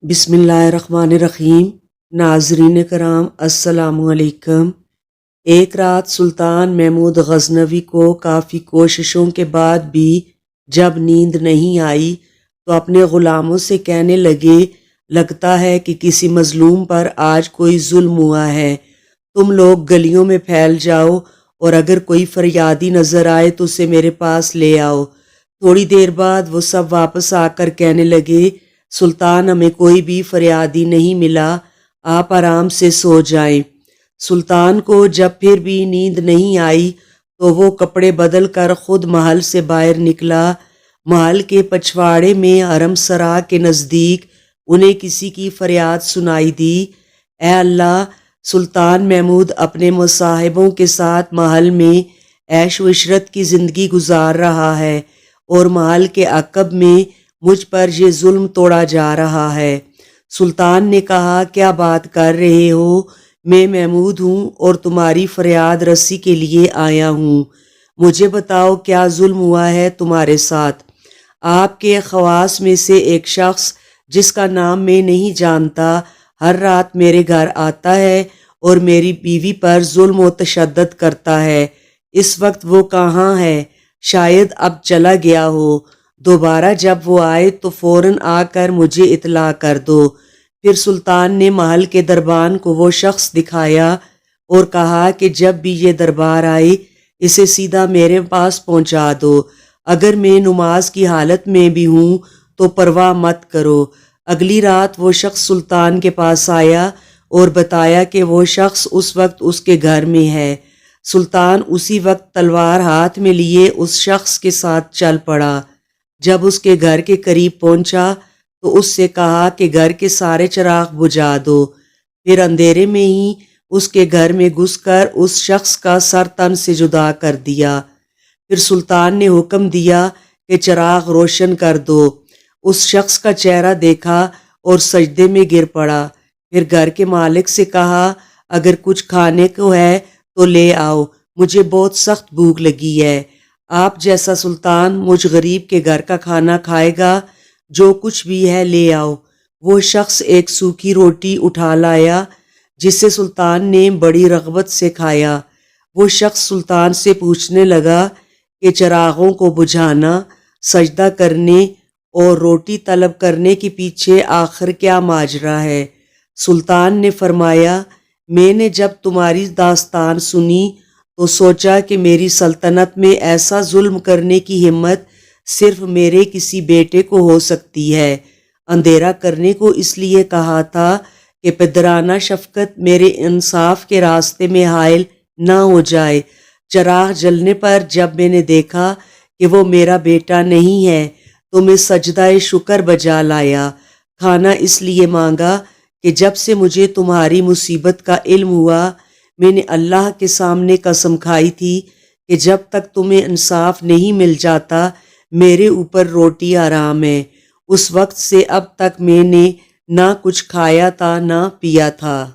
بسم اللہ الرحمن الرحیم۔ ناظرین کرام السلام علیکم۔ ایک رات سلطان محمود غزنوی کو کافی کوششوں کے بعد بھی جب نیند نہیں آئی تو اپنے غلاموں سے کہنے لگے، لگتا ہے کہ کسی مظلوم پر آج کوئی ظلم ہوا ہے، تم لوگ گلیوں میں پھیل جاؤ اور اگر کوئی فریادی نظر آئے تو اسے میرے پاس لے آؤ۔ تھوڑی دیر بعد وہ سب واپس آ کر کہنے لگے، سلطان ہمیں کوئی بھی فریادی نہیں ملا، آپ آرام سے سو جائیں۔ سلطان کو جب پھر بھی نیند نہیں آئی تو وہ کپڑے بدل کر خود محل سے باہر نکلا۔ محل کے پچھواڑے میں حرم سرا کے نزدیک انہیں کسی کی فریاد سنائی دی، اے اللہ، سلطان محمود اپنے مصاحبوں کے ساتھ محل میں عیش و عشرت کی زندگی گزار رہا ہے اور محل کے عقب میں مجھ پر یہ ظلم توڑا جا رہا ہے۔ سلطان نے کہا، کیا بات کر رہے ہو؟ میں محمود ہوں اور تمہاری فریاد رسی کے لیے آیا ہوں۔ مجھے بتاؤ کیا ظلم ہوا ہے تمہارے ساتھ؟ آپ کے خواص میں سے ایک شخص جس کا نام میں نہیں جانتا ہر رات میرے گھر آتا ہے اور میری بیوی پر ظلم و تشدد کرتا ہے۔ اس وقت وہ کہاں ہے؟ شاید اب چلا گیا ہو۔ دوبارہ جب وہ آئے تو فوراً آ کر مجھے اطلاع کر دو۔ پھر سلطان نے محل کے دربان کو وہ شخص دکھایا اور کہا کہ جب بھی یہ دربار آئے اسے سیدھا میرے پاس پہنچا دو، اگر میں نماز کی حالت میں بھی ہوں تو پرواہ مت کرو۔ اگلی رات وہ شخص سلطان کے پاس آیا اور بتایا کہ وہ شخص اس وقت اس کے گھر میں ہے۔ سلطان اسی وقت تلوار ہاتھ میں لیے اس شخص کے ساتھ چل پڑا۔ جب اس کے گھر کے قریب پہنچا تو اس سے کہا کہ گھر کے سارے چراغ بجھا دو۔ پھر اندھیرے میں ہی اس کے گھر میں گھس کر اس شخص کا سر تن سے جدا کر دیا۔ پھر سلطان نے حکم دیا کہ چراغ روشن کر دو۔ اس شخص کا چہرہ دیکھا اور سجدے میں گر پڑا۔ پھر گھر کے مالک سے کہا، اگر کچھ کھانے کو ہے تو لے آؤ، مجھے بہت سخت بھوک لگی ہے۔ آپ جیسا سلطان مجھ غریب کے گھر کا کھانا کھائے گا؟ جو کچھ بھی ہے لے آؤ۔ وہ شخص ایک سوکھی روٹی اٹھا لایا جسے سلطان نے بڑی رغبت سے کھایا۔ وہ شخص سلطان سے پوچھنے لگا کہ چراغوں کو بجھانا، سجدہ کرنے اور روٹی طلب کرنے کے پیچھے آخر کیا ماجرا ہے؟ سلطان نے فرمایا، میں نے جب تمہاری داستان سنی تو سوچا کہ میری سلطنت میں ایسا ظلم کرنے کی ہمت صرف میرے کسی بیٹے کو ہو سکتی ہے۔ اندھیرا کرنے کو اس لیے کہا تھا کہ پدرانہ شفقت میرے انصاف کے راستے میں حائل نہ ہو جائے۔ چراغ جلنے پر جب میں نے دیکھا کہ وہ میرا بیٹا نہیں ہے تو میں سجدہ شکر بجا لایا۔ کھانا اس لیے مانگا کہ جب سے مجھے تمہاری مصیبت کا علم ہوا میں نے اللہ کے سامنے قسم کھائی تھی کہ جب تک تمہیں انصاف نہیں مل جاتا میرے اوپر روٹی حرام ہے۔ اس وقت سے اب تک میں نے نہ کچھ کھایا تھا نہ پیا تھا۔